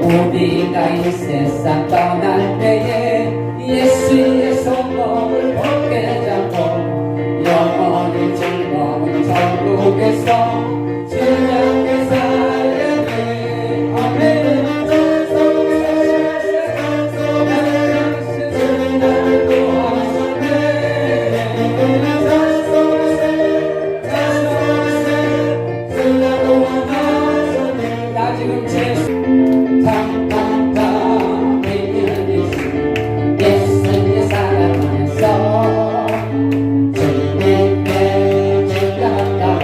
우리가 이 세상 떠날 때에 예수의 손목을 굳게 잡고 영원히 즐거운 천국에서 즐겁게 살게 돼. 아멘. 나 지금 예수님 사랑하면서 주님께 즐거웠다.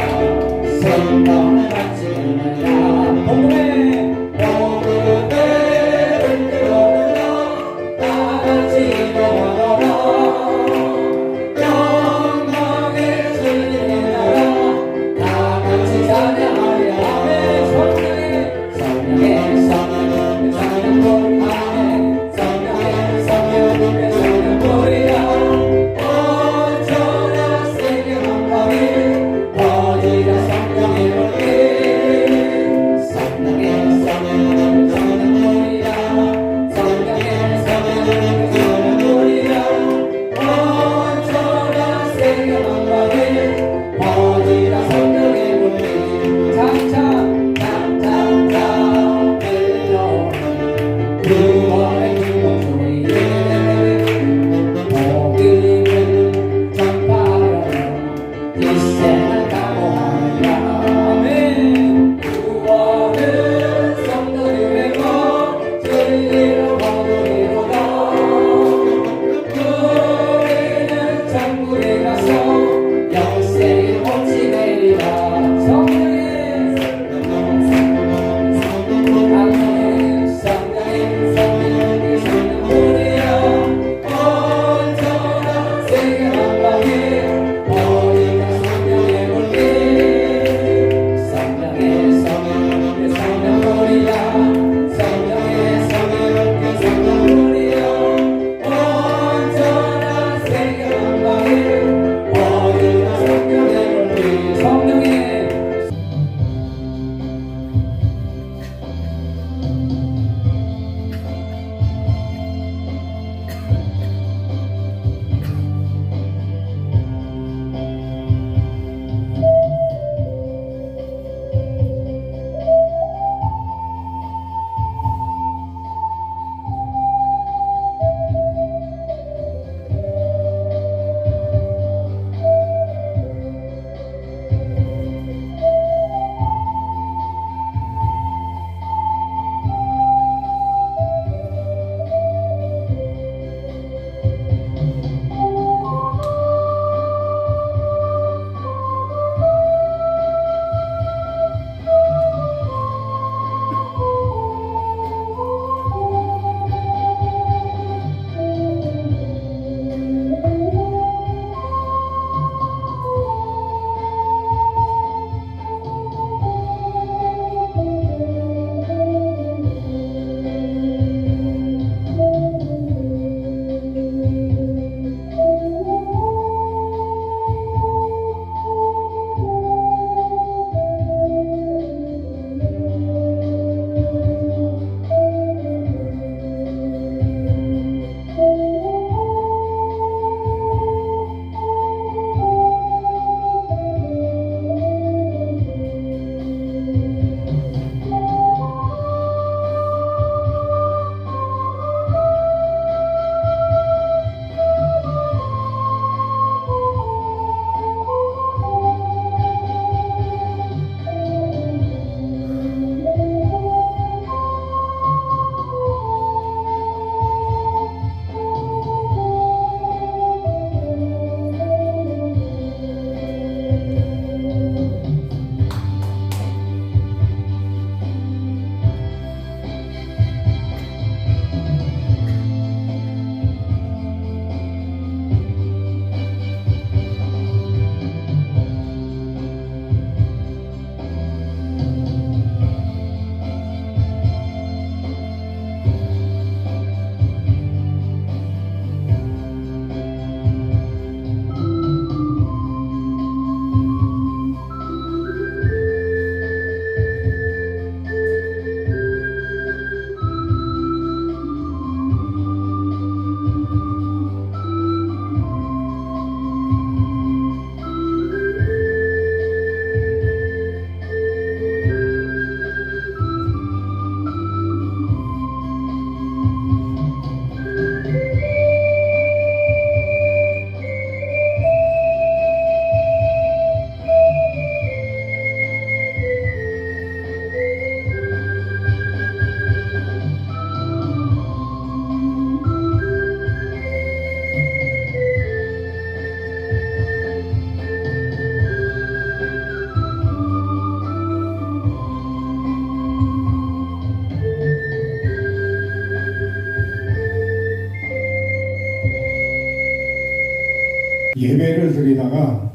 드리다가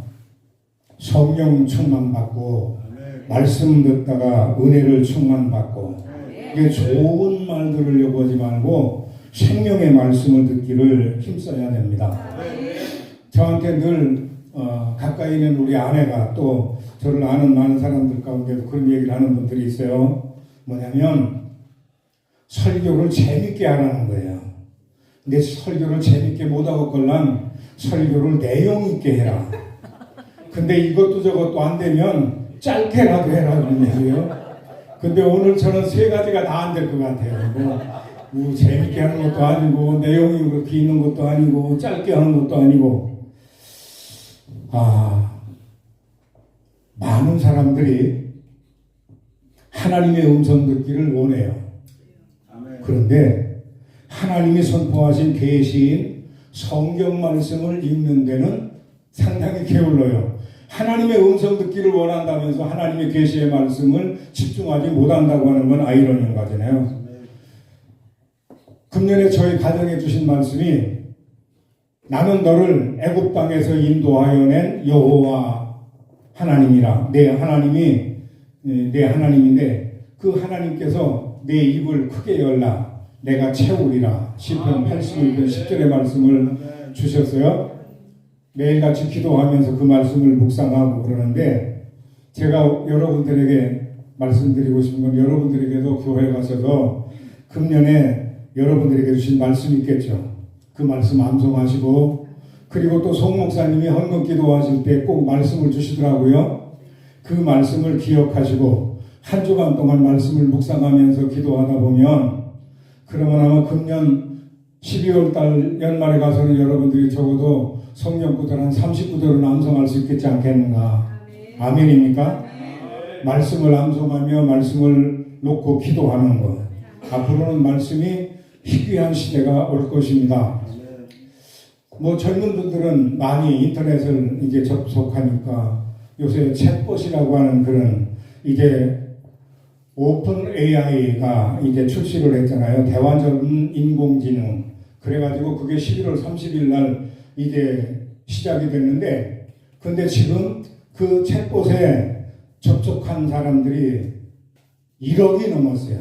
성령 충만받고 말씀 듣다가 은혜를 충만받고 이게 좋은 말 들으려고 하지 말고 생명의 말씀을 듣기를 힘써야 됩니다. 저한테 늘 가까이 있는 우리 아내가 또 저를 아는 많은 사람들 가운데도 그런 얘기를 하는 분들이 있어요. 뭐냐면 설교를 재밌게 하라는 거예요. 근데 설교를 재밌게 못하겠걸랑 설교를 내용 있게 해라. 근데 이것도 저것도 안 되면 짧게라도 해라 그런 얘기예요. 근데 오늘 저는 세 가지가 다 안 될 것 같아요. 뭐 재밌게 하는 것도 아니고 내용이 그렇게 있는 것도 아니고 짧게 하는 것도 아니고 많은 사람들이 하나님의 음성 듣기를 원해요. 그런데 하나님이 선포하신 계시인 성경 말씀을 읽는 데는 상당히 게을러요. 하나님의 음성 듣기를 원한다면서 하나님의 계시의 말씀을 집중하지 못한다고 하는 건 아이러니한 거잖아요. 금년에 저희 가정에 주신 말씀이 나는 너를 애굽 땅에서 인도하여 낸 여호와 하나님이라. 내 하나님이 내 하나님인데 그 하나님께서 내 입을 크게 열라 내가 채우리라. 시편 81편 10절의 말씀을 주셨어요. 매일같이 기도하면서 그 말씀을 묵상하고 그러는데 제가 여러분들에게 말씀드리고 싶은 건 여러분들에게도 교회 가셔서 금년에 여러분들에게 주신 말씀이 있겠죠. 그 말씀 암송하시고 그리고 또 송 목사님이 헌금 기도하실 때 꼭 말씀을 주시더라고요. 그 말씀을 기억하시고 한 주간 동안 말씀을 묵상하면서 기도하다 보면 그러면 아마 금년 12월 달 연말에 가서는 여러분들이 적어도 성령구절 한 39절은 암송할 수 있겠지 않겠는가. 아멘입니까? 말씀을 암송하며 말씀을 놓고 기도하는 것. 앞으로는 말씀이 희귀한 시대가 올 것입니다. 뭐 젊은 분들은 많이 인터넷을 이제 접속하니까 요새 챗봇이라고 하는 그런 이제 오픈 AI가 이제 출시를 했잖아요. 대환전 인공지능. 그래가지고 그게 11월 30일 날 이제 시작이 됐는데, 근데 지금 그 챗봇에 접속한 사람들이 1억이 넘었어요.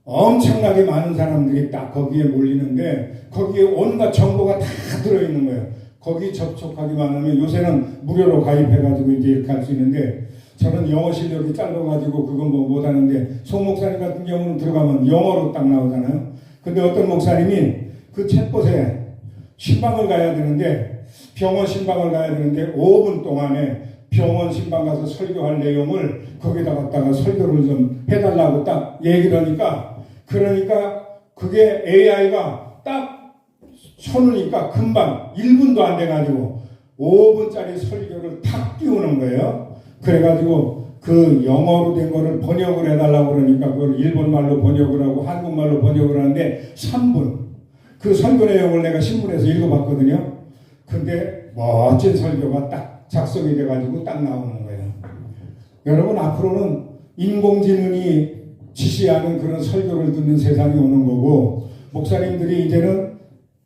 엄청나게 많은 사람들이 딱 거기에 몰리는데, 거기에 온갖 정보가 다 들어있는 거예요. 거기 접촉하기만 하면 요새는 무료로 가입해가지고 이제 이렇게 할 수 있는데, 저는 영어 실력이 짧아가지고 그건 뭐 못하는데, 송 목사님 같은 경우는 들어가면 영어로 딱 나오잖아요. 근데 어떤 목사님이 그 챗봇에 신방을 가야 되는데, 병원 신방을 가야 되는데 5분 동안에 병원 신방 가서 설교할 내용을 거기다 갖다가 설교를 좀 해달라고 딱 얘기를 하니까, 그러니까 그게 AI가 딱 쳐놓으니까 금방 1분도 안 돼가지고 5분짜리 설교를 탁 띄우는 거예요. 그래가지고 그 영어로 된 거를 번역을 해달라고 그러니까 그걸 일본말로 번역을 하고 한국말로 번역을 하는데 3분. 그 설교 내용을 내가 신문에서 읽어봤거든요. 근데 멋진 설교가 딱 작성이 돼가지고 딱 나오는 거예요. 여러분, 앞으로는 인공지능이 지시하는 그런 설교를 듣는 세상이 오는 거고, 목사님들이 이제는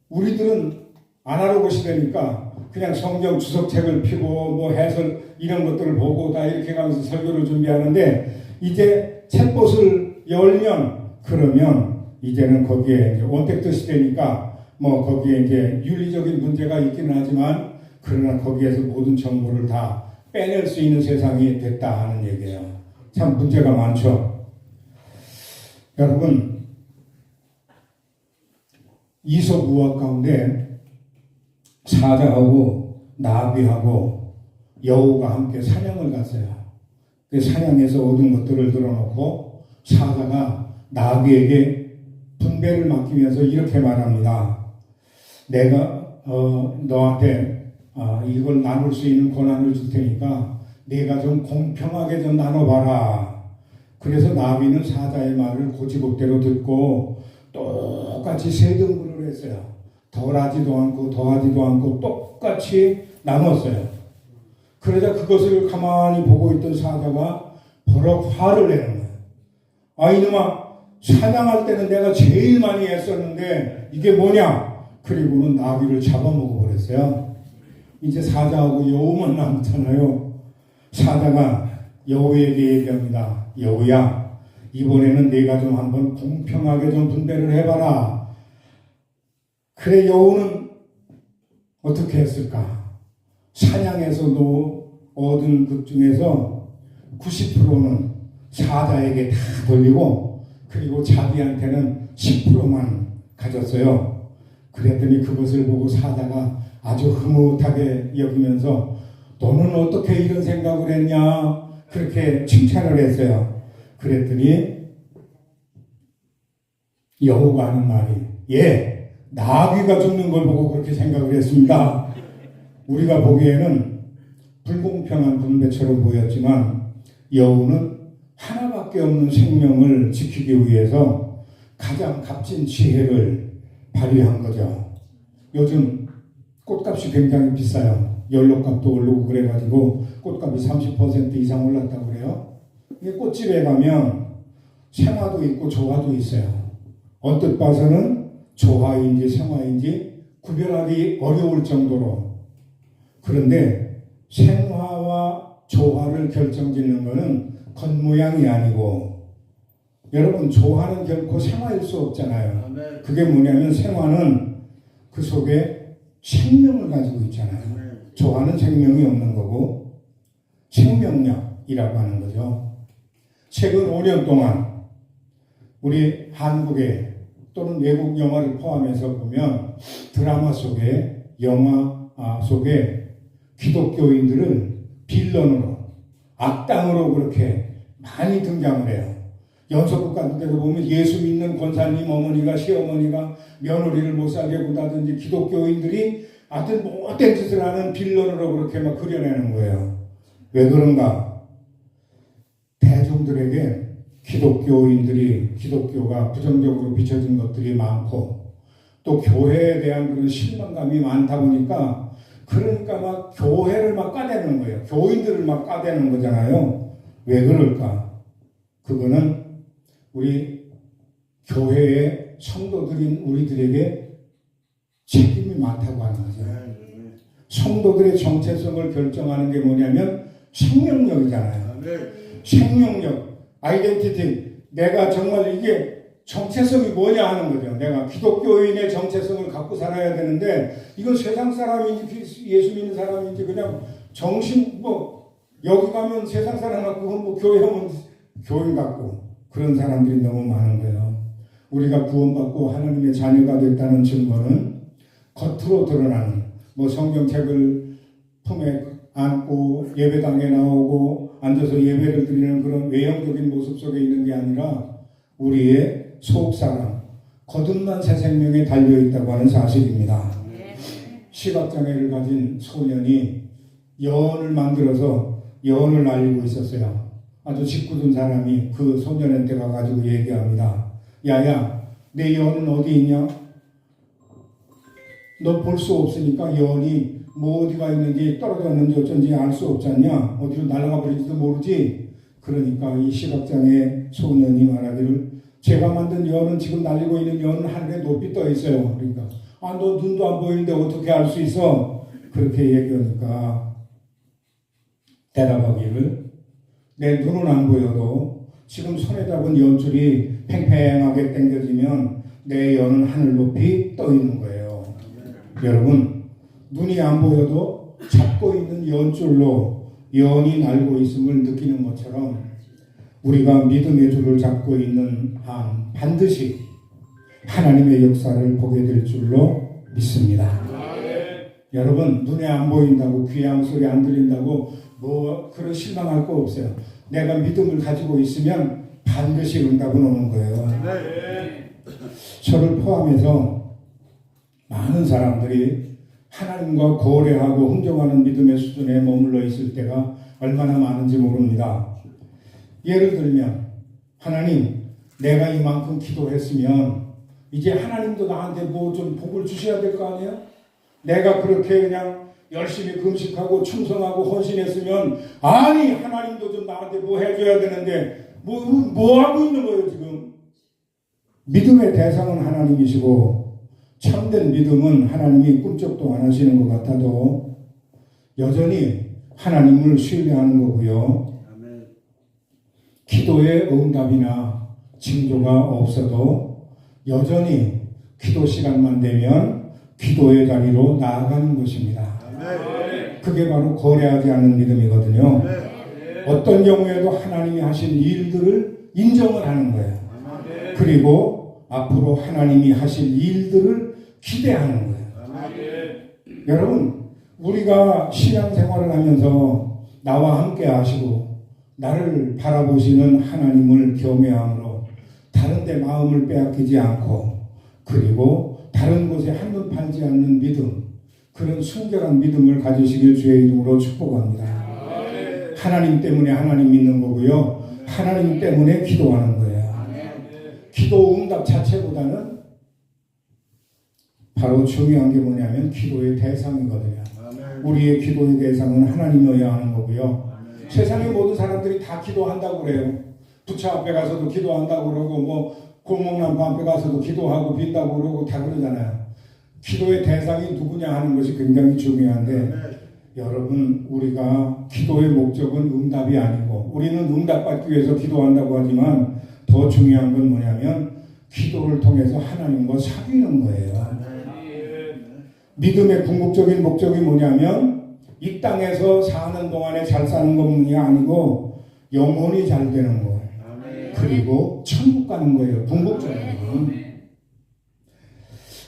우리들은 아날로그 시대니까 그냥 성경 주석책을 펴고 뭐 해설 이런 것들을 보고 다 이렇게 가면서 설교를 준비하는데, 이제 챗봇을 열면 그러면 이제는 거기에 이제 온택트 시대니까 뭐 거기에 이제 윤리적인 문제가 있기는 하지만 그러나 거기에서 모든 정보를 다 빼낼 수 있는 세상이 됐다 하는 얘기예요. 참 문제가 많죠. 여러분, 이솝 우화 가운데 사자하고 나비하고 여우가 함께 사냥을 갔어요. 그 사냥에서 얻은 것들을 들어놓고 사자가 나비에게 분배를 맡기면서 이렇게 말합니다. 내가 너한테 이걸 나눌 수 있는 권한을 줄 테니까 내가 좀 공평하게 좀 나눠봐라. 그래서 나비는 사자의 말을 고지고대로 듣고 똑같이 세 등분을 했어요. 덜하지도 않고 더하지도 않고 똑같이 나눴어요. 그러자 그것을 가만히 보고 있던 사자가 버럭 화를 내는 거예요. 아, 이놈아, 사냥할 때는 내가 제일 많이 애썼는데 이게 뭐냐? 그리고는 나비를 잡아먹어 버렸어요. 이제 사자하고 여우만 남잖아요. 사자가 여우에게 얘기합니다. 여우야, 이번에는 네가 좀 한번 공평하게 좀 분배를 해봐라. 그래, 여우는 어떻게 했을까? 사냥에서도 얻은 것 중에서 90%는 사자에게 다 돌리고, 그리고 자기한테는 10%만 가졌어요. 그랬더니 그것을 보고 사자가 아주 흐뭇하게 여기면서 너는 어떻게 이런 생각을 했냐? 그렇게 칭찬을 했어요. 그랬더니 여우가 하는 말이, 예, 나귀가 죽는 걸 보고 그렇게 생각을 했습니다. 우리가 보기에는 불공평한 분배처럼 보였지만 여우는 하나밖에 없는 생명을 지키기 위해서 가장 값진 지혜를 발휘한 거죠. 요즘 꽃값이 굉장히 비싸요. 연료값도 오르고 그래가지고 꽃값이 30% 이상 올랐다고 그래요. 이게 꽃집에 가면 생화도 있고 조화도 있어요. 언뜻 봐서는 조화인지 생화인지 구별하기 어려울 정도로. 그런데 생화와 조화를 결정짓는 것은 겉모양이 아니고, 여러분, 조화는 결코 생화일 수 없잖아요. 그게 뭐냐면 생화는 그 속에 생명을 가지고 있잖아요. 조화는 생명이 없는 거고 생명력이라고 하는 거죠. 최근 5년 동안 우리 한국에 또는 외국 영화를 포함해서 보면 드라마 속에, 영화 속에 기독교인들을 빌런으로, 악당으로 그렇게 많이 등장을 해요. 연속극 같은 데서 보면 예수 믿는 권사님 어머니가, 시어머니가 며느리를 못 살게 군다든지 기독교인들이 하여튼 못된 짓을 하는 빌런으로 그렇게 막 그려내는 거예요. 왜 그런가? 대중들에게 기독교가 부정적으로 비춰진 것들이 많고, 또 교회에 대한 그런 실망감이 많다 보니까, 그러니까 막 교회를 막 까대는 거예요. 교인들을 막 까대는 거잖아요. 왜 그럴까? 그거는 우리 교회의 성도들인 우리들에게 책임이 많다고 하는 거죠. 성도들의 정체성을 결정하는 게 뭐냐면 생명력이잖아요. 생명력, 아이덴티티. 내가 정말 이게 정체성이 뭐냐 하는 거죠. 내가 기독교인의 정체성을 갖고 살아야 되는데, 이건 세상 사람인지 예수 믿는 사람인지 그냥 여기 가면 세상 사람 같고, 교회 오면 교인 같고, 그런 사람들이 너무 많은 거예요. 우리가 구원받고 하나님의 자녀가 됐다는 증거는 겉으로 드러나는, 성경책을 품에 안고 예배당에 나오고 앉아서 예배를 드리는 그런 외형적인 모습 속에 있는 게 아니라 우리의 속사람, 거듭난 새 생명에 달려있다고 하는 사실입니다. 시각장애를 가진 소년이 여언을 만들어서 여언을 알리고 있었어요. 아주 짓궂은 사람이 그 소년한테 가가지고 얘기합니다. 야야, 내 여언은 어디 있냐? 너 볼 수 없으니까 여언이 뭐 어디가 있는지 떨어졌는지 어쩐지 알 수 없지 않냐? 어디로 날아가 버린지도 모르지? 그러니까 이 시각장애 소년이 말하기를, 제가 만든 여언은, 지금 날리고 있는 여언은 하늘에 높이 떠 있어요. 그러니까 너 눈도 안 보이는데 어떻게 알 수 있어? 그렇게 얘기하니까 대답하기를, 내 눈은 안 보여도 지금 손에 잡은 연줄이 팽팽하게 당겨지면 내 여언은 하늘 높이 떠 있는 거예요. 여러분, 눈이 안 보여도 잡고 있는 연줄로 여언이 날고 있음을 느끼는 것처럼 우리가 믿음의 줄을 잡고 있는 한 반드시 하나님의 역사를 보게 될 줄로 믿습니다. 여러분, 눈에 안 보인다고, 귀에 아무 소리 안 들린다고 그런 실망할 거 없어요. 내가 믿음을 가지고 있으면 반드시 응답은 오는 거예요. 저를 포함해서 많은 사람들이 하나님과 거래하고 흥정하는 믿음의 수준에 머물러 있을 때가 얼마나 많은지 모릅니다. 예를 들면, 하나님, 내가 이만큼 기도했으면 이제 하나님도 나한테 뭐 좀 복을 주셔야 될 거 아니에요? 내가 그렇게 그냥 열심히 금식하고 충성하고 헌신했으면, 아니 하나님도 좀 나한테 뭐 해줘야 되는데 뭐 하고 있는 거예요 지금? 믿음의 대상은 하나님이시고 참된 믿음은 하나님이 꿈쩍도 안 하시는 것 같아도 여전히 하나님을 신뢰하는 거고요. 기도의 응답이나 징조가 없어도 여전히 기도 시간만 되면 기도의 자리로 나아가는 것입니다. 그게 바로 거래하지 않는 믿음이거든요. 어떤 경우에도 하나님이 하신 일들을 인정을 하는 거예요. 그리고 앞으로 하나님이 하실 일들을 기대하는 거예요. 여러분, 우리가 신앙생활을 하면서 나와 함께 하시고 나를 바라보시는 하나님을 경외함으로 다른 데 마음을 빼앗기지 않고, 그리고 다른 곳에 한눈 팔지 않는 믿음, 그런 순결한 믿음을 가지시길 주의 이름으로 축복합니다. 하나님 때문에 하나님 믿는 거고요. 하나님 때문에 기도하는 거예요. 기도 응답 자체보다는 바로 중요한 게 뭐냐면 기도의 대상이거든요. 우리의 기도의 대상은 하나님이어야 하는 거고요. 세상의 모든 사람들이 다 기도한다고 그래요. 부처 앞에 가서도 기도한다고 그러고, 뭐 고목남파 앞에 가서도 기도하고 빈다고 그러고 다 그러잖아요. 기도의 대상이 누구냐 하는 것이 굉장히 중요한데, 여러분, 우리가 기도의 목적은 응답이 아니고, 우리는 응답받기 위해서 기도한다고 하지만 더 중요한 건 뭐냐면 기도를 통해서 하나님과 사귀는 거예요. 믿음의 궁극적인 목적이 뭐냐면 이 땅에서 사는 동안에 잘 사는 것만이 아니고 영혼이 잘 되는 거, 그리고 천국 가는 거예요. 궁극적으로.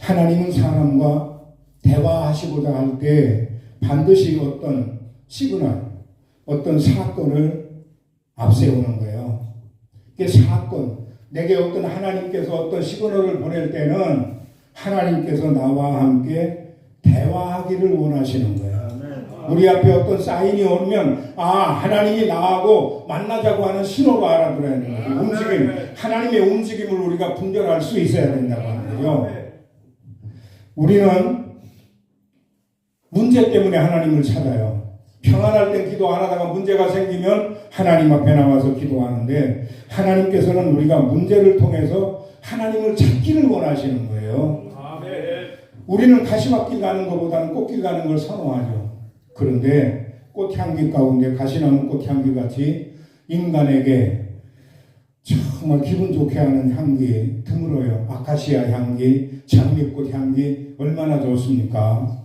하나님은 사람과 대화하시고자 할 때 반드시 어떤 시그널, 어떤 사건을 앞세우는 거예요. 그 사건, 내게 어떤 하나님께서 어떤 시그널을 보낼 때는 하나님께서 나와 함께 대화하기를 원하시는 거예요. 우리 앞에 어떤 사인이 오면 하나님이 나하고 만나자고 하는 신호로 알아들어야 되는 거예요. 움직임, 하나님의 움직임을 우리가 분별할 수 있어야 된다고 하는 거죠. 우리는 문제 때문에 하나님을 찾아요. 평안할 땐 기도 안 하다가 문제가 생기면 하나님 앞에 나와서 기도하는데, 하나님께서는 우리가 문제를 통해서 하나님을 찾기를 원하시는 거예요. 우리는 가시밭길 가는 것보다는 꽃길 가는 걸 선호하죠. 그런데 꽃향기 가운데 가시나무 꽃향기 같이 인간에게 정말 기분 좋게 하는 향기 드물어요. 아카시아 향기, 장미꽃 향기 얼마나 좋습니까?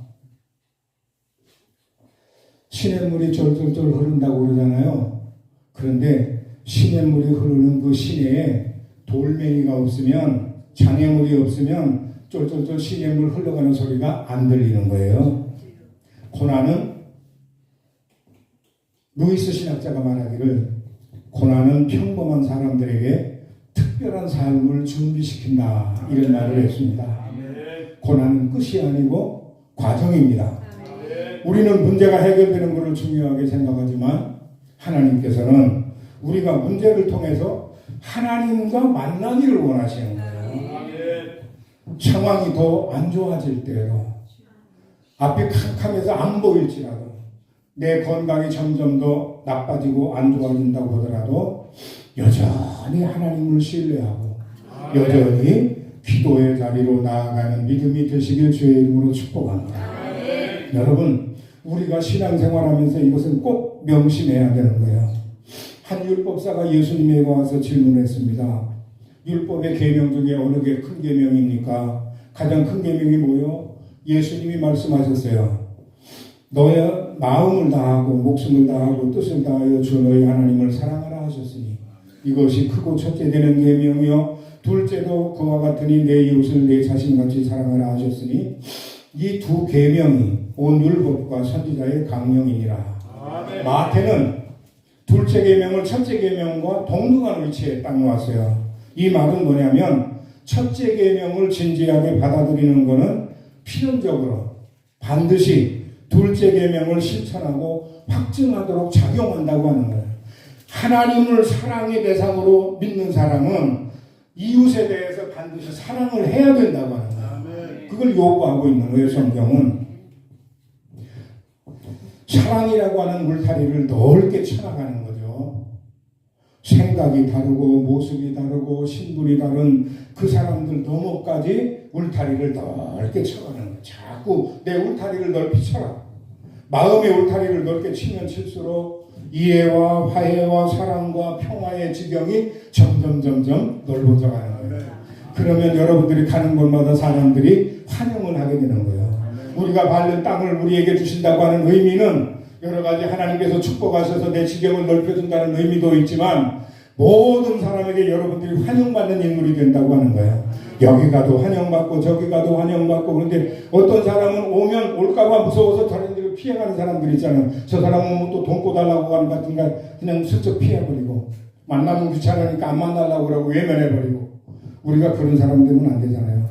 시냇물이 쫄쫄쫄 흐른다고 그러잖아요. 그런데 시냇물이 흐르는 그 시내에 돌멩이가 없으면, 장애물이 없으면 쫄쫄쫄 시냇물 흘러가는 소리가 안 들리는 거예요. 고난은, 루이스 신학자가 말하기를, 고난은 평범한 사람들에게 특별한 삶을 준비시킨다, 이런 말을 했습니다. 고난은 끝이 아니고 과정입니다. 우리는 문제가 해결되는 것을 중요하게 생각하지만 하나님께서는 우리가 문제를 통해서 하나님과 만나기를 원하시는 거예요. 상황이 더 안 좋아질 때로, 앞이 캄캄해서 안 보일지라도, 내 건강이 점점 더 나빠지고 안 좋아진다고 하더라도 여전히 하나님을 신뢰하고 여전히 기도의 자리로 나아가는 믿음이 되시길 주의 이름으로 축복합니다. 여러분, 우리가 신앙생활하면서 이것은 꼭 명심해야 되는 거예요. 한 율법사가 예수님에게 와서 질문했습니다. 율법의 계명 중에 어느 게 큰 계명입니까? 가장 큰 계명이 뭐요? 예수님이 말씀하셨어요. 너의 마음을 다하고 목숨을 다하고 뜻을 다하여 주 너희 하나님을 사랑하라 하셨으니 이것이 크고 첫째 되는 계명이요 둘째도 그와 같으니 내 이웃을 내 자신같이 사랑하라 하셨으니 이 두 계명이 온 율법과 선지자의 강령이니라. 마태는 둘째 계명을 첫째 계명과 동등한 위치에 딱 놓았어요. 이 말은 뭐냐면 첫째 계명을 진지하게 받아들이는 것은 필연적으로 반드시 둘째 계명을 실천하고 확증하도록 작용한다고 하는 거예요. 하나님을 사랑의 대상으로 믿는 사람은 이웃에 대해서 반드시 사랑을 해야 된다고 하는 거예요. 그걸 요구하고 있는 거예요. 성경은 사랑이라고 하는 울타리를 넓게 쳐나가는 거죠. 생각이 다르고 모습이 다르고 신분이 다른 그 사람들 너머까지 울타리를 넓게 쳐가는 거예요. 자꾸 내 울타리를 넓히 쳐라. 마음의 울타리를 넓게 치면 칠수록 이해와 화해와 사랑과 평화의 지경이 점점 넓어져 가는 거예요. 그러면 여러분들이 가는 곳마다 사람들이 환영을 하게 되는 거예요. 우리가 밟는 땅을 우리에게 주신다고 하는 의미는 여러 가지 하나님께서 축복하셔서 내 지경을 넓혀준다는 의미도 있지만 모든 사람에게 여러분들이 환영받는 인물이 된다고 하는 거예요. 여기 가도 환영받고 저기 가도 환영받고. 그런데 어떤 사람은 오면 올까봐 무서워서 다른 데를 피해가는 사람들이 있잖아요. 저 사람은 또 돈 꿔달라고 하는 것 같은가 그냥 슬쩍 피해버리고 만나면 귀찮으니까 안 만나려고 그러고 외면해버리고. 우리가 그런 사람 되면 안 되잖아요.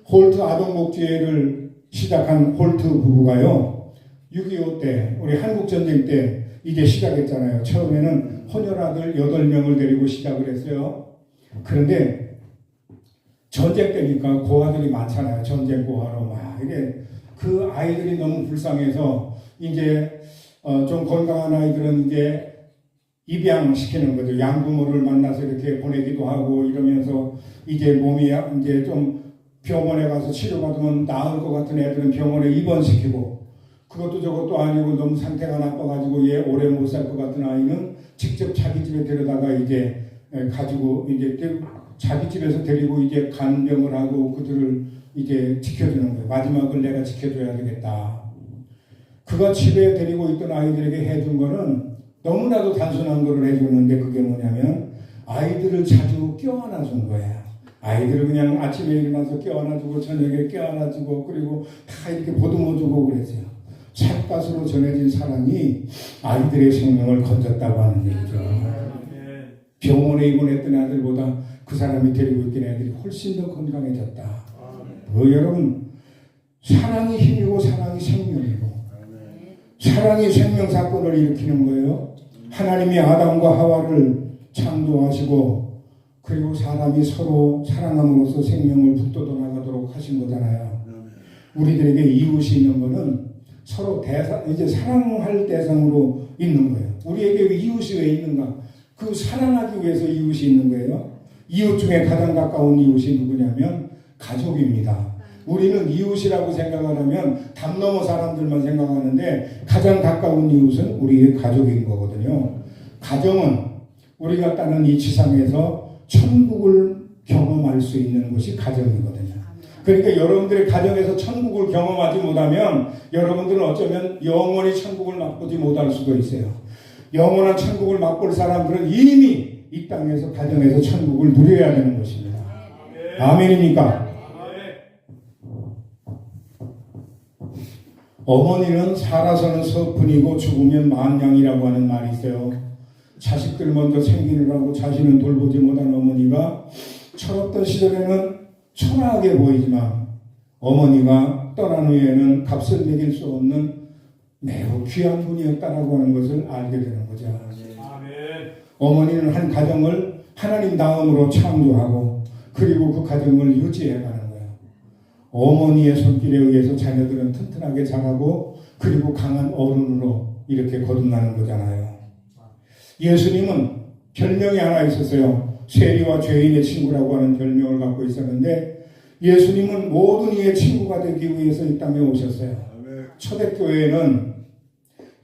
홀트 아동복지회를 시작한 홀트 부부가요, 6.25 때 우리 한국전쟁 때 이게 시작했잖아요. 처음에는 혼혈아들 8명을 데리고 시작을 했어요. 그런데 전쟁 때니까 고아들이 많잖아요. 전쟁 고아로 막 이게 그 아이들이 너무 불쌍해서 이제 좀 건강한 아이들은 이제 입양시키는 거죠. 양부모를 만나서 이렇게 보내기도 하고 이러면서 이제 몸이 이제 좀 병원에 가서 치료받으면 나을 것 같은 애들은 병원에 입원시키고, 그것도 저것도 아니고 너무 상태가 나빠가지고 얘 오래 못 살 것 같은 아이는 직접 자기 집에 데려다가 이제 가지고 이제 자기 집에서 데리고 이제 간병을 하고 그들을 이제 지켜주는 거예요. 마지막을 내가 지켜줘야 되겠다. 그가 집에 데리고 있던 아이들에게 해준 거는 너무나도 단순한 거를 해줬는데, 그게 뭐냐면 아이들을 자주 껴안아 준 거예요. 아이들을 그냥 아침에 일어나서 껴안아주고 저녁에 껴안아주고 그리고 다 이렇게 보듬어주고 그랬어요. 찻밭으로 전해진 사랑이 아이들의 생명을 건졌다고 하는 얘기죠. 병원에 입원했던 아들보다 그 사람이 데리고 있던 애들이 훨씬 더 건강해졌다. 여러분, 사랑이 힘이고 사랑이 생명이고 사랑이 생명 사건을 일으키는 거예요. 하나님이 아담과 하와를 창조하시고 그리고 사람이 서로 사랑함으로써 생명을 북돋워 나가도록 하신 거잖아요. 우리들에게 이웃이 있는 거는 서로 이제 사랑할 대상으로 있는 거예요. 우리에게 이웃이 왜 있는가? 그 사랑하기 위해서 이웃이 있는 거예요. 이웃 중에 가장 가까운 이웃이 누구냐면 가족입니다. 우리는 이웃이라고 생각을 하면 담 넘어 사람들만 생각하는데 가장 가까운 이웃은 우리의 가족인 거거든요. 가정은 우리가 따는 이 지상에서 천국을 경험할 수 있는 곳이 가정이거든요. 그러니까 여러분들의 가정에서 천국을 경험하지 못하면 여러분들은 어쩌면 영원히 천국을 맛보지 못할 수도 있어요. 영원한 천국을 맛볼 사람들은 이미 이 땅에서 가정에서 천국을 누려야 되는 것입니다. 아멘입니까? 어머니는 살아서는 서푼이고 죽으면 만냥이라고 하는 말이 있어요. 자식들 먼저 생기느라고 자신은 돌보지 못한 어머니가 철없던 시절에는 초라하게 보이지만 어머니가 떠난 후에는 값을 매길 수 없는 매우 귀한 분이었다라고 하는 것을 알게 되는 거죠. 어머니는 한 가정을 하나님 다음으로 창조하고 그리고 그 가정을 유지해가는 거예요. 어머니의 손길에 의해서 자녀들은 튼튼하게 자라고 그리고 강한 어른으로 이렇게 거듭나는 거잖아요. 예수님은 별명이 하나 있었어요. 세리와 죄인의 친구라고 하는 별명을 갖고 있었는데 예수님은 모든 이의 친구가 되기 위해서 이 땅에 오셨어요. 초대교회는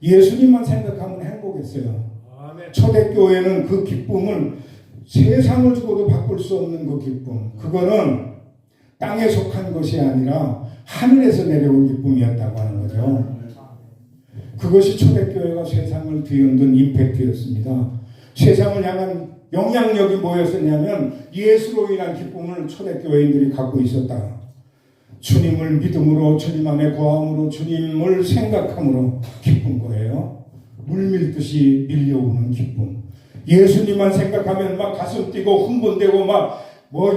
예수님만 생각하면 행복했어요. 초대교회는 그 기쁨을 세상을 주고도 바꿀 수 없는 그 기쁨, 그거는 땅에 속한 것이 아니라 하늘에서 내려온 기쁨이었다고 하는 거죠. 그것이 초대교회가 세상을 뒤흔든 임팩트였습니다. 세상을 향한 영향력이 뭐였었냐면 예수로 인한 기쁨을 초대교회인들이 갖고 있었다. 주님을 믿음으로, 주님 안에 거함으로, 주님을 생각함으로 기쁜 거예요. 물밀듯이 밀려오는 기쁨. 예수님만 생각하면 막 가슴 뛰고 흥분되고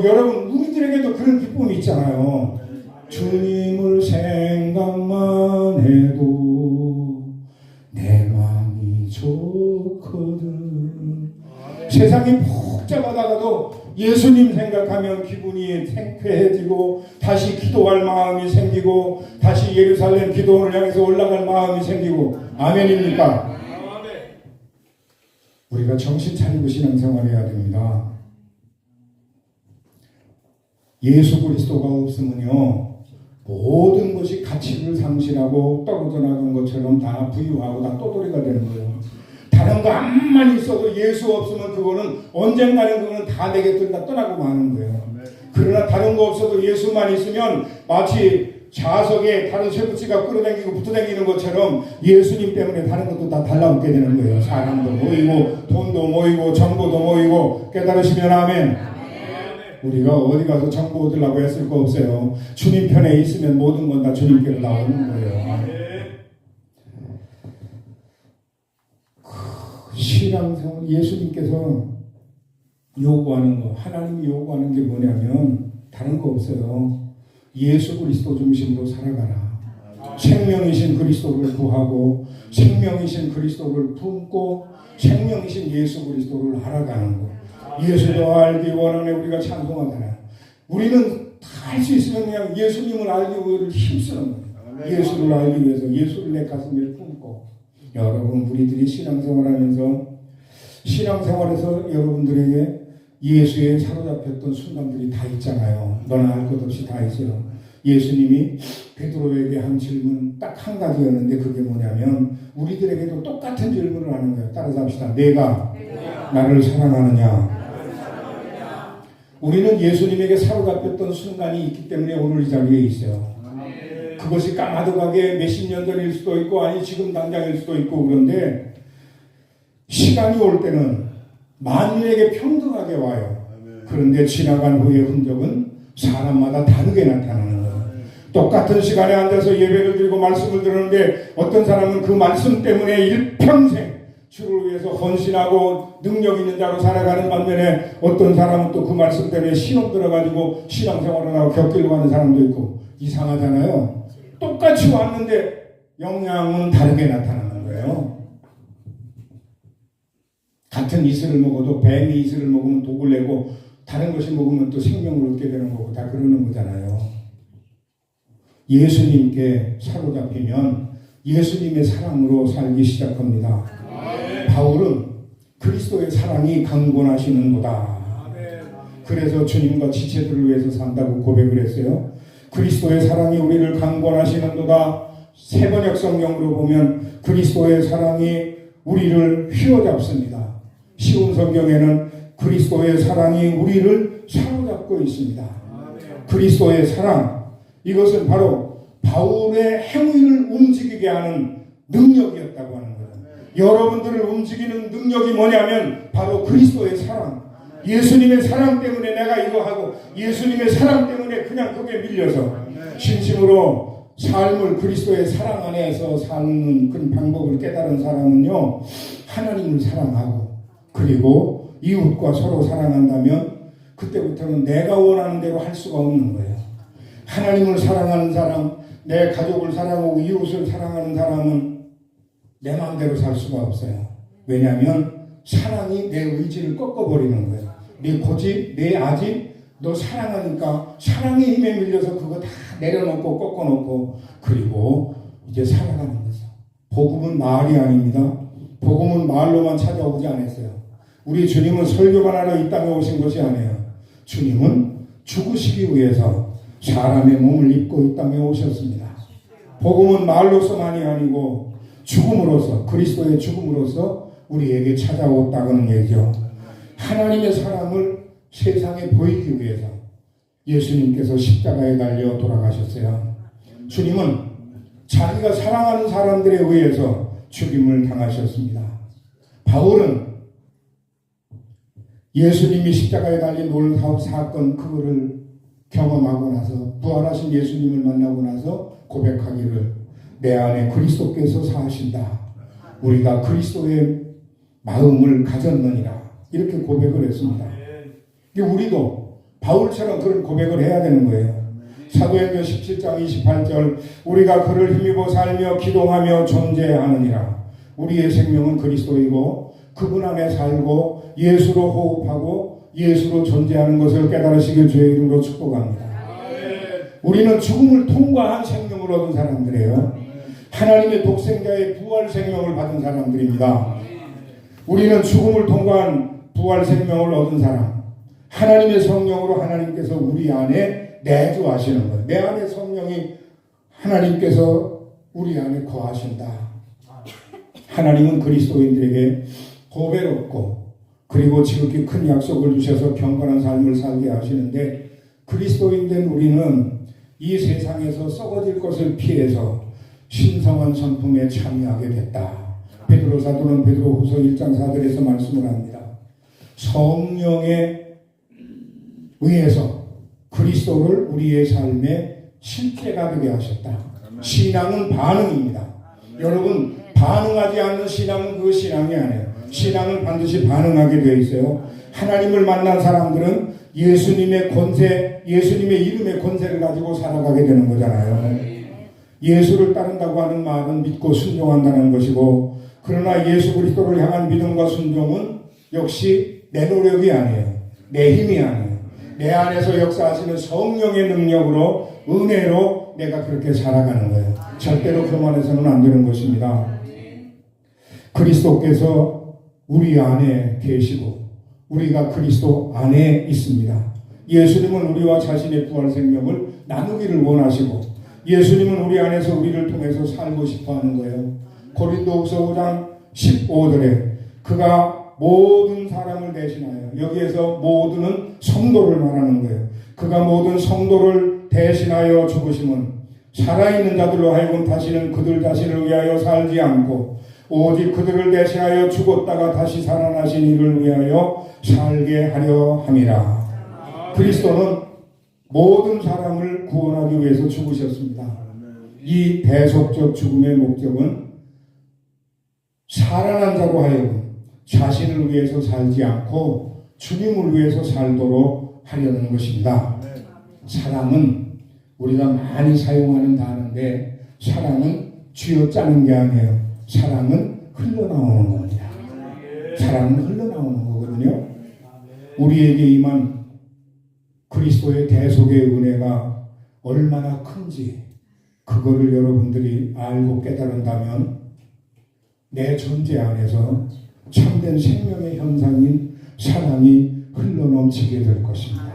여러분 우리들에게도 그런 기쁨이 있잖아요. 주님을 생각만 해도 내 마음이 좋거든. 세상이 복잡하다가도 예수님 생각하면 기분이 상쾌해지고 다시 기도할 마음이 생기고 다시 예루살렘 기도원을 향해서 올라갈 마음이 생기고. 아멘입니까? 우리가 정신 차리고 신앙생활 해야 됩니다. 예수 그리스도가 없으면요 모든 것이 가치를 상실하고 떨어져 나간 것처럼 다 부유하고 다 떠돌이가 되는 거예요. 다른 거 암만 있어도 예수 없으면 그거는 언젠가는 그거는 다 내게 다 떠나고 마는 거예요. 그러나 다른 거 없어도 예수만 있으면 마치 자석에 다른 쇠붙이가 끌어당기고 붙어당기는 것처럼 예수님 때문에 다른 것도 다 달라붙게 되는 거예요. 사람도 모이고 돈도 모이고 정보도 모이고. 깨달으시면 아멘. 우리가 어디 가서 정보 얻으려고 했을 거 없어요. 주님 편에 있으면 모든 건 다 주님께로 나오는 거예요. 신앙생활 예수님께서 요구하는 거, 하나님이 요구하는 게 뭐냐면 다른 거 없어요. 예수 그리스도 중심으로 살아가라. 생명이신 그리스도를 구하고 생명이신 그리스도를 품고 생명이신 예수 그리스도를 알아가는 거. 예수도 알기 원하네. 우리가 찬송하잖아요. 우리는 다 할 수 있으면 그냥 예수님을 알기 위해 힘쓰는 거예요. 예수를 알기 위해서 예수를 내 가슴에 품고. 여러분 우리들이 신앙생활하면서 신앙생활에서 여러분들에게 예수에 사로잡혔던 순간들이 다 있잖아요. 너는 알 것 없이 다 있어요. 예수님이 베드로에게 한 질문 딱 한 가지였는데 그게 뭐냐면 우리들에게도 똑같은 질문을 하는 거예요. 따라서 합시다. 내가 나를 사랑하느냐? 우리는 예수님에게 사로잡혔던 순간이 있기 때문에 오늘 이 자리에 있어요. 그것이 까마득하게 몇십 년 전일 수도 있고 아니 지금 당장일 수도 있고 그런데 시간이 올 때는 만민에게 평등하게 와요. 그런데 지나간 후의 흔적은 사람마다 다르게 나타나는 거예요. 똑같은 시간에 앉아서 예배를 드리고 말씀을 들었는데 어떤 사람은 그 말씀 때문에 일평생 주를 위해서 헌신하고 능력 있는 자로 살아가는 반면에 어떤 사람은 또 그 말씀 때문에 시험 들어가지고 신앙생활을 하고 격기를 하는 사람도 있고 이상하잖아요. 똑같이 왔는데 영향은 다르게 나타나는 거예요. 같은 이슬을 먹어도 뱀이 이슬을 먹으면 독을 내고 다른 것이 먹으면 또 생명을 얻게 되는 거고 다 그러는 거잖아요. 예수님께 사로잡히면 예수님의 사랑으로 살기 시작합니다. 바울은 그리스도의 사랑이 강권하시는도다. 그래서 주님과 지체들을 위해서 산다고 고백을 했어요. 그리스도의 사랑이 우리를 강권하시는도다. 세번역 성경으로 보면 그리스도의 사랑이 우리를 휘어잡습니다. 쉬운 성경에는 그리스도의 사랑이 우리를 사로잡고 있습니다. 그리스도의 사랑, 이것은 바로 바울의 행위를 움직이게 하는 능력이었다고 하는 거예요. 여러분들을 움직이는 능력이 뭐냐면 바로 그리스도의 사랑. 예수님의 사랑 때문에 내가 이거 하고 예수님의 사랑 때문에 그냥 거기에 밀려서 진심으로 삶을 그리스도의 사랑 안에서 사는 그런 방법을 깨달은 사람은요, 하나님을 사랑하고 그리고 이웃과 서로 사랑한다면 그때부터는 내가 원하는 대로 할 수가 없는 거예요. 하나님을 사랑하는 사람, 내 가족을 사랑하고 이웃을 사랑하는 사람은 내 마음대로 살 수가 없어요. 왜냐하면 사랑이 내 의지를 꺾어버리는 거예요. 네 고집, 내 아집, 너 사랑하니까 사랑의 힘에 밀려서 그거 다 내려놓고 꺾어놓고 그리고 이제 살아가는 거죠. 복음은 말이 아닙니다. 복음은 말로만 찾아오지 않았어요. 우리 주님은 설교만 하러 이 땅에 오신 것이 아니에요. 주님은 죽으시기 위해서 사람의 몸을 입고 이 땅에 오셨습니다. 복음은 말로서만이 아니고 죽음으로서, 그리스도의 죽음으로서 우리에게 찾아왔다는 얘기죠. 하나님의 사랑을 세상에 보이기 위해서 예수님께서 십자가에 달려 돌아가셨어요. 주님은 자기가 사랑하는 사람들에 의해서 죽임을 당하셨습니다. 바울은 예수님이 십자가에 달린 놀라운 사건 그거를 경험하고 나서 부활하신 예수님을 만나고 나서 고백하기를 내 안에 그리스도께서 사하신다. 우리가 그리스도의 마음을 가졌느니라. 이렇게 고백을 했습니다. 우리도 바울처럼 그런 고백을 해야 되는 거예요. 사도행전 17장 28절 우리가 그를 힘입어 살며 기동하며 존재하느니라. 우리의 생명은 그리스도이고 그분 안에 살고 예수로 호흡하고 예수로 존재하는 것을 깨달으시길 주의 이름으로 축복합니다. 우리는 죽음을 통과한 생명을 얻은 사람들이에요. 하나님의 독생자의 부활 생명을 받은 사람들입니다. 우리는 죽음을 통과한 부활 생명을 얻은 사람, 하나님의 성령으로 하나님께서 우리 안에 내주하시는 거예요. 내 안에 성령이 하나님께서 우리 안에 거하신다. 하나님은 그리스도인들에게 보배롭고 그리고 지극히 큰 약속을 주셔서 경건한 삶을 살게 하시는데 그리스도인 된 우리는 이 세상에서 썩어질 것을 피해서 신성한 성품에 참여하게 됐다. 베드로 사도는 베드로후서 1장 4절에서 말씀을 합니다. 성령에 의해서 그리스도를 우리의 삶에 실제가 되게 하셨다. 신앙은 반응입니다. 여러분 반응하지 않는 신앙은 그 신앙이 아니에요. 신앙은 반드시 반응하게 되어 있어요. 하나님을 만난 사람들은 예수님의 권세, 예수님의 이름의 권세를 가지고 살아가게 되는 거잖아요. 예수를 따른다고 하는 말은 믿고 순종한다는 것이고 그러나 예수 그리스도를 향한 믿음과 순종은 역시 내 노력이 아니에요. 내 힘이 아니에요. 내 안에서 역사하시는 성령의 능력으로 은혜로 내가 그렇게 살아가는 거예요. 절대로 교만해서는 안 되는 것입니다. 그리스도께서 우리 안에 계시고 우리가 그리스도 안에 있습니다. 예수님은 우리와 자신의 부활 생명을 나누기를 원하시고 예수님은 우리 안에서 우리를 통해서 살고 싶어 하는 거예요. 고린도후서 5장 15절에 그가 모든 사람을 대신하여 여기에서 모든은 성도를 말하는 거예요. 그가 모든 성도를 대신하여 죽으심은 살아있는 자들로 하여금 다시는 그들 자신을 위하여 살지 않고 오직 그들을 대신하여 죽었다가 다시 살아나신 이를 위하여 살게 하려 함이라. 그리스도는 모든 사람을 구원하기 위해서 죽으셨습니다. 이 대속적 죽음의 목적은 살아난 자로 하여금 자신을 위해서 살지 않고 주님을 위해서 살도록 하려는 것입니다. 사랑은 우리가 많이 사용하는 단어인데 사랑은 쥐어짜는 게 아니에요. 사랑은 흘러나오는 겁니다. 사랑은 흘러나오는 거거든요. 우리에게 임한 그리스도의 대속의 은혜가 얼마나 큰지 그거를 여러분들이 알고 깨달은다면 내 존재 안에서 참된 생명의 현상인 사랑이 흘러넘치게 될 것입니다.